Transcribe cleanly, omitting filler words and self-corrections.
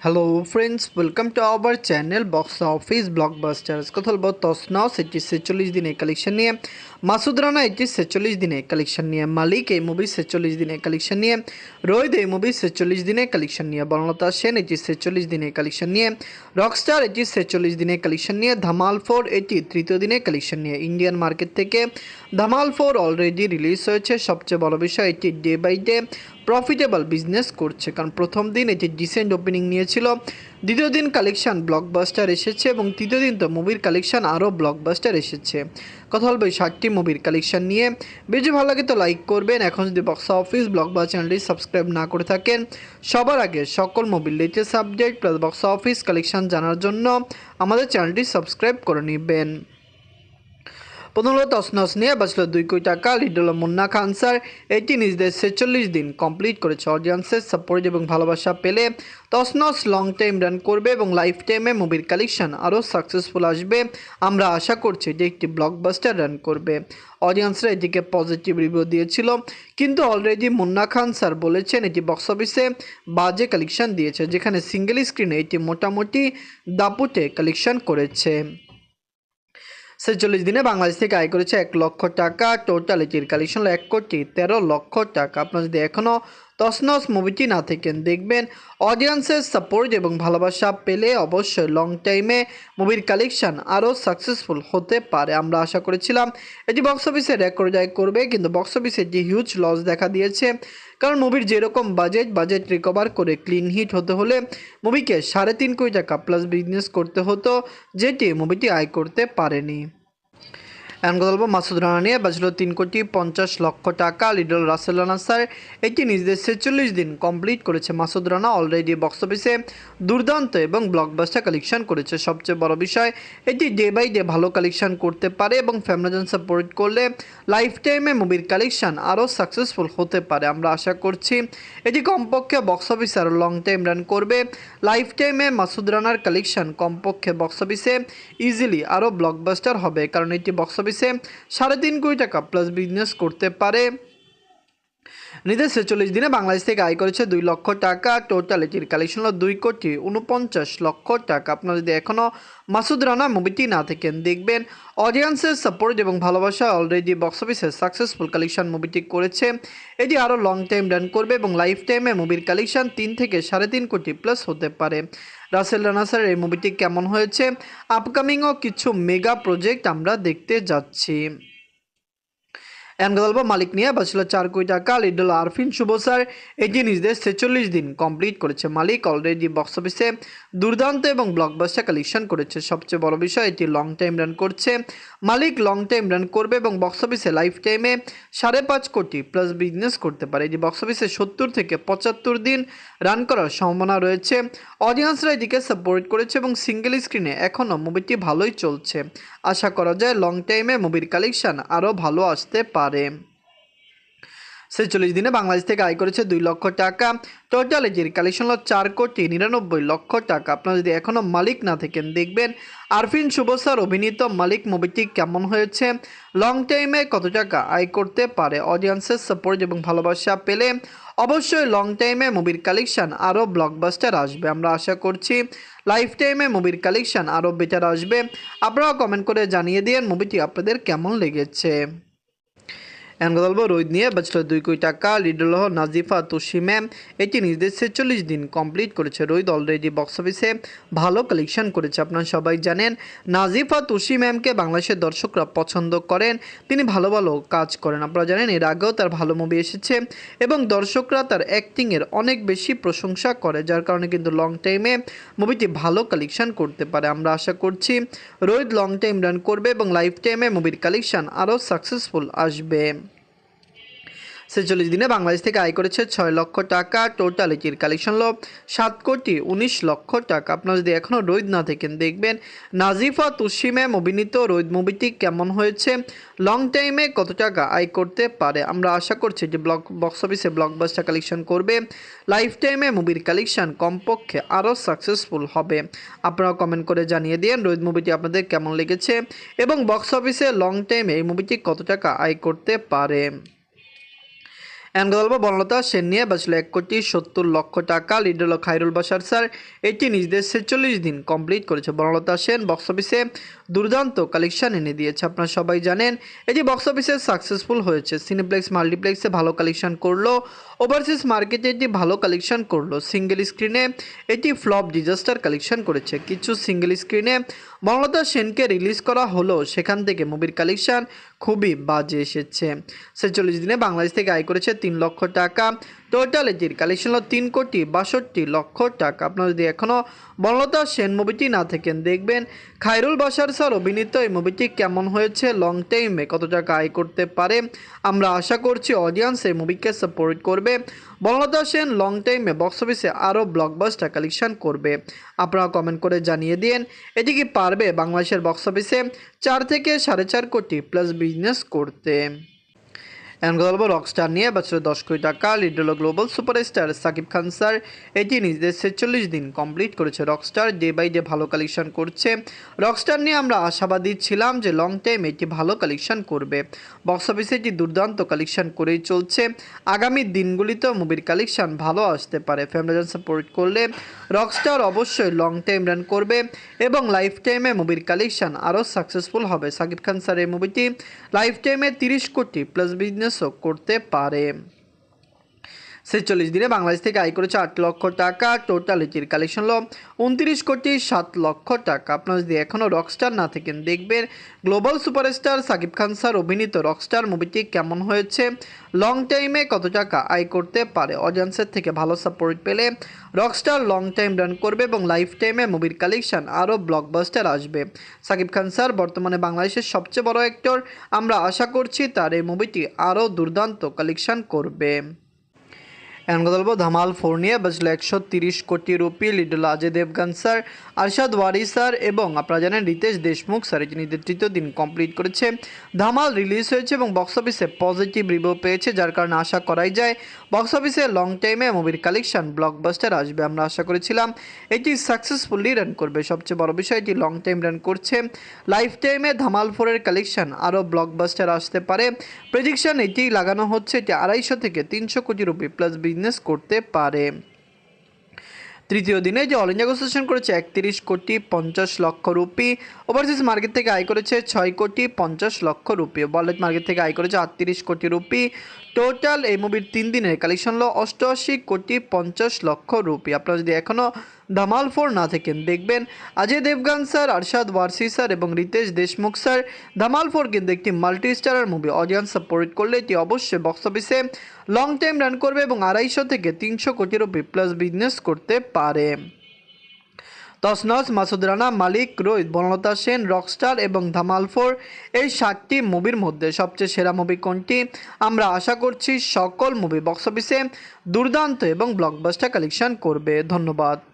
Hello friends, welcome to our channel box office blockbusters. কথা বলবো তসনস এটি 46 দিনের কালেকশন নিয়ে, মাসুদ রানা এটি 46 দিনের কালেকশন নিয়ে, মালিক এই মুভি 46 দিনের কালেকশন নিয়ে, রোহিত এই মুভি 46 দিনের কালেকশন নিয়ে, বনলতা সেন এটি 46 দিনের কালেকশন নিয়ে, রকস্টার এটি 46 দিনের কালেকশন নিয়ে, ধামাল 4 এটি তৃতীয় দিনের কালেকশন নিয়ে। ইন্ডিয়ান মার্কেট থেকে ধামাল 4 অলরেডি রিলিজ হয়েছে। সবচেয়ে বড় বিষয় এটি day by day profitable business করছে, কারণ প্রথম দিন এটি ডিসেন্ট ওপেনিং নিয়েছিল, দ্বিতীয় দিন কালেকশন ব্লকবাস্টার এসেছে এবং তৃতীয় দিন তো মুভির কালেকশন আরও ব্লকবাস্টার এসেছে। কথা বলবো এই 60টি মুভির কালেকশন নিয়ে। বেশি ভালো লাগে তো লাইক করবেন। এখন যদি বক্স অফিস ব্লকবাস্টার চ্যানেলটি সাবস্ক্রাইব না করে থাকেন, সবার আগে সকল মুভির latest update plus box office collection জানার জন্য আমাদের চ্যানেলটি সাবস্ক্রাইব করে নেবেন। প্রথম হলো তসনস নিয়ে বাঁচল 2 কোটি টাকা। লিড হলো মুন্না খান স্যার। এটি নিজেদের 46 দিন কমপ্লিট করেছে। অডিয়েন্সের সাপোর্ট এবং ভালোবাসা পেলে তসনস লং টাইম রান করবে এবং লাইফ টাইমে মুভির কালেকশন আরও সাকসেসফুল আসবে। আমরা আশা করছি যে একটি ব্লকবাস্টার রান করবে। অডিয়েন্সরা এটিকে পজিটিভ রিভিউ দিয়েছিল, কিন্তু অলরেডি মুন্না খান স্যার বলেছেন এটি বক্স অফিসে বাজে কালেকশন দিয়েছে, যেখানে সিঙ্গেল স্ক্রিনে এটি মোটামুটি দাপুটে কালেকশন করেছে। 46 দিনে বাংলাদেশ থেকে আয় করেছে 1 লক্ষ টাকা। টোটাল এটির কালেকশন হলো 1,13,00,000 টাকা। আপনারা যদি এখনও তসনস মুভিটি না থাকেন, দেখবেন অডিয়েন্সের সাপোর্ট এবং ভালোবাসা পেলে অবশ্যই লং টাইমে মুভির কালেকশন আরও সাকসেসফুল হতে পারে। আমরা আশা করেছিলাম এটি বক্স অফিসে রেকর্ড জয় করবে, কিন্তু বক্স অফিসে এটি হিউজ লস দেখা দিয়েছে, কারণ মুভির যেরকম বাজেট রিকভার করে ক্লিন হিট হতে হলে মুভিকে 3.5 কোটি টাকা প্লাস বিজনেস করতে হতো, যেটি মুভিটি আয় করতে পারেনি। এখন কথা বলবো মাসুদ রানা নিয়ে। বাঁচল 3,50,00,000 টাকা। লিডল রাসেল রানা স্যার এটি নিজেদের 46 দিন কমপ্লিট করেছে। মাসুদ রানা অলরেডি বক্স অফিসে দুর্দান্ত এবং ব্লকবাস্টার কালেকশন করেছে। সবচেয়ে বড় বিষয় এটি ডে বাই ডে ভালো কালেকশন করতে পারে এবং ফ্যামিলিজন সাপোর্ট করলে লাইফ টাইমে মুভির কালেকশন আরও সাকসেসফুল হতে পারে। আমরা আশা করছি এটি কমপক্ষে বক্স অফিসে আরও লং টাইম রান করবে। লাইফ টাইমে মাসুদ রানার কালেকশন কমপক্ষে বক্স অফিসে ইজিলি আরও ব্লকবাস্টার হবে, কারণ এটি বক্স অফিসে 3.5 কোটি টাকা প্লাস বিজনেস করতে পারে। নিজের 46 দিনে বাংলাদেশ থেকে আয় করেছে 2 লক্ষ টাকা। টোটাল এটির কালেকশন হলো 2,49,00,000 টাকা। আপনারা যদি এখনও মাসুদ রানা মুভিটি না থাকেন, দেখবেন অডিয়েন্সের সাপোর্ট এবং ভালোবাসা অলরেডি বক্স অফিসে সাকসেসফুল কালেকশন মুভিটি করেছে। এটি আরও লং টাইম রান করবে এবং লাইফ টাইমে মুভির কালেকশন 3 থেকে 3.5 কোটি প্লাস হতে পারে। রাসেল রানা স্যার এই মুভিটি কেমন হয়েছে, আপকামিংও কিছু মেগা প্রজেক্ট আমরা দেখতে যাচ্ছি। এনগল্প মালিক নিয়ে বাঁচল 4 কোটি টাকা। লিড হল আরফিন শুভ স্যার। এটি নিজেদের 46 দিন কমপ্লিট করেছে। মালিক অলরেডি বক্স অফিসে দুর্দান্ত এবং ব্লকবাস্টার কালেকশন করেছে। সবচেয়ে বড় বিষয় এটি লং টাইম রান করছে। মালিক লং টাইম রান করবে এবং বক্স অফিসে লাইফ টাইমে 5.5 কোটি প্লাস বিজনেস করতে পারে। এটি বক্স অফিসে 70 থেকে 75 দিন রান করার সম্ভাবনা রয়েছে। অডিয়েন্সরা এটিকে সাপোর্ট করেছে এবং সিঙ্গেল স্ক্রিনে এখনও মুভিটি ভালোই চলছে। আশা করা যায় লং টাইমে মুভির কালেকশন আরও ভালো আসতে পারে। 46 দিনে বাংলাদেশ থেকে আয় করেছে 2 লক্ষ টাকা। টোটাল এটির কালেকশন হলো 4,99,00,000 টাকা। আপনারা যদি এখনও মালিক না থাকেন, দেখবেন আরফিন শুভ স্যার অভিনীত মালিক মুভিটি কেমন হয়েছে, লং টাইমে কত টাকা আয় করতে পারে। অডিয়েন্সের সাপোর্ট এবং ভালোবাসা পেলে অবশ্যই লং টাইমে মুভির কালেকশন আরও ব্লকবাস্টার আসবে। আমরা আশা করছি লাইফ টাইমে মুভির কালেকশন আরও বেটার আসবে। আপনারা কমেন্ট করে জানিয়ে দিন মুভিটি আপনাদের কেমন লেগেছে। এখন কথা বলবো রোহিত নিয়ে। বাঁচল 2 কোটি টাকা। লিডল হল নাজিফা তুষি ম্যাম। এটি নিজেদের 46 দিন কমপ্লিট করেছে। রোহিত অলরেডি বক্স অফিসে ভালো কালেকশন করেছে। আপনারা সবাই জানেন নাজিফা তুষি ম্যামকে বাংলাদেশের দর্শকরা পছন্দ করেন, তিনি ভালো ভালো কাজ করেন। আপনারা জানেন এর আগেও তার ভালো মুভি এসেছে এবং দর্শকরা তার অ্যাক্টিংয়ের অনেক বেশি প্রশংসা করে, যার কারণে কিন্তু লং টাইমে মুভিটি ভালো কালেকশন করতে পারে। আমরা আশা করছি রোহিত লং টাইম রান করবে এবং লাইফ টাইমে মুভির কালেকশন আরও সাকসেসফুল আসবে। 46 দিনে বাংলাদেশ থেকে আয় করেছে 6 লক্ষ টাকা। টোটাল এটির কালেকশন হলো 7,19,00,000 টাকা। আপনারা যদি এখনও রোহিত না থাকেন, দেখবেন নাজিফা তুষি ম্যাম অভিনীত রোহিত মুভিটি কেমন হয়েছে, লং টাইমে কত টাকা আয় করতে পারে। আমরা আশা করছি যে বক্স অফিসে ব্লকবাস্টার কালেকশন করবে, লাইফ টাইমে মুভির কালেকশন কমপক্ষে আরও সাকসেসফুল হবে। আপনারা কমেন্ট করে জানিয়ে দিন রোহিত মুভিটি আপনাদের কেমন লেগেছে এবং বক্স অফিসে লং টাইমে এই মুভিটি কত টাকা আয় করতে পারে। গল্প বনলতা সেন নিয়ে বাঁচল 1,70,00,000 টাকা। লিড হলো খায়রুল বাশার স্যার। এটি নিজেদের 46 দিন কমপ্লিট করেছে। বনলতা সেন বক্স অফিসে দুর্দান্ত কালেকশন এনে দিয়েছে। আপনারা সবাই জানেন এটি বক্স অফিসে সাকসেসফুল হয়েছে। সিনেপ্লেক্স মাল্টিপ্লেক্সে ভালো কালেকশন করলো, ওভারসিজ মার্কেটে এটি ভালো কালেকশন করলো, সিঙ্গেল স্ক্রিনে এটি ফ্লপ ডিজাস্টার কালেকশন করেছে। কিছু সিঙ্গেল স্ক্রিনে বনলতা সেনকে রিলিজ করা হলো, সেখান থেকে মুভির কালেকশন খুবই বাজে এসেছে। 46 দিনে বাংলাদেশ থেকে আয় করেছে 3 লক্ষ টাকা। টোটাল এটির কালেকশন হলো 3,62,00,000 টাকা। আপনারা যদি এখনও বনলতা সেন মুভিটি না থাকেন, দেখবেন খায়রুল বাশার স্যার অভিনীত এই মুভিটি কেমন হয়েছে, লং টাইমে কত টাকা আয় করতে পারে। আমরা আশা করছি অডিয়েন্স এই মুভিকে সাপোর্ট করবে। বনলতা সেন লং টাইমে বক্স অফিসে আরও ব্লকবাস্টার কালেকশন করবে। আপনারা কমেন্ট করে জানিয়ে দিন এটি কি পারবে বাংলাদেশের বক্স অফিসে 4 থেকে 4.5 কোটি প্লাস বিজনেস করতে। গল্প রকস্টার নিয়ে বছরে 10 কোটি টাকা। লিড হলো global superstar Shakib Khan sir. এটি নিজেদের 46 দিন কমপ্লিট করেছে। রকস্টার ডে বাই ডে ভালো কালেকশন করছে। রকস্টার নিয়ে আমরা আশাবাদী ছিলাম যে লং টাইম এটি ভালো কালেকশন করবে। বক্স অফিসে এটি দুর্দান্ত কালেকশন করেই চলছে। আগামী দিনগুলিতেও মুভির কালেকশন ভালো আসতে পারে। ফ্যামিলি সাপোর্ট করলে রকস্টার অবশ্যই লং টাইম রান করবে এবং লাইফ টাইমে মুভির কালেকশন আরও সাকসেসফুল হবে। সাকিব খান স্যার এই মুভিটি লাইফ টাইমে 30 কোটি প্লাস বিজনেস করতে পারে। 46 দিনে বাংলাদেশ থেকে আয় করেছে 8 লক্ষ টাকা। টোটাল এটির কালেকশন হলো 29,07,00,000 টাকা। আপনারা যদি এখনও রকস্টার না থাকেন, দেখবেন global superstar Shakib Khan sir অভিনীত রকস্টার মুভিটি কেমন হয়েছে, লং টাইমে কত টাকা আয় করতে পারে। অডিয়েন্সের থেকে ভালো সাপোর্ট পেলে রকস্টার লং টাইম রান করবে এবং লাইফ টাইমে মুভির কালেকশন আরও ব্লকবাস্টার আসবে। সাকিব খান স্যার বর্তমানে বাংলাদেশের সবচেয়ে বড় অ্যাক্টর। আমরা আশা করছি তার এই মুভিটি আরও দুর্দান্ত কালেকশন করবে। গল্প ধামাল 4 নিয়ে বাজলো 130 কোটি রুপি। লিড হলো অজয় দেবগন স্যার, আরশাদ ওয়ারি স্যার এবং আপনারা জানেন রিতেশ দেশমুখ স্যার। এটি নিজেদের 3য় দিন কমপ্লিট করেছে। ধামাল রিলিজ হয়েছে এবং বক্স অফিসে পজিটিভ রিভিউ পেয়েছে, যার কারণে আশা করাই যায় বক্স অফিসে লং টাইমে মুভির কালেকশন ব্লকবাস্টার আসবে। আমরা আশা করেছিলাম এটি সাকসেসফুলি রান করবে। সবচেয়ে বড় বিষয় এটি লং টাইম রান করছে। লাইফ টাইমে ধামাল 4-এর কালেকশন আরও ব্লকবাস্টার আসতে পারে। প্রেডিকশন এটি লাগানো হচ্ছে এটি 250 থেকে 300 কোটি রুপি প্লাস বিজনেস করতে পারে। 3য় দিনে যে অল ইন্ডিয়া সেশন করেছে 31,50,00,000 রুপি। ওভারসিজ মার্কেট থেকে আয় করেছে 6,50,00,000 রুপি। ওয়ার্ল্ড মার্কেট থেকে আয় করেছে 38 কোটি রুপি। টোটাল এই মুভির 3 দিনের কালেকশন হলো 88,50,00,000 রুপি। আপনারা যদি এখনও ধামাল 4 না থাকেন, দেখবেন অজয় দেবগন স্যার, আরশাদ ওয়ারসি স্যার এবং রিতেশ দেশমুখ স্যার। ধামাল 4 কিন্তু একটি multi starrer movie. Audience support করলে এটি অবশ্যই বক্স অফিসে লং টাইম রান করবে এবং 250 থেকে 300 কোটি রুপি প্লাস বিজনেস করতে পারে। তসনস, মাসুদ রানা, মালিক, রোহিত, বনলতা সেন, রকস্টার এবং ধামাল 4 এই 7টি মুভির মধ্যে সবচেয়ে সেরা মুভি কোনটি? আমরা আশা করছি সকল মুভি বক্স অফিসে দুর্দান্ত এবং ব্লকবাস্টার কালেকশন করবে। ধন্যবাদ।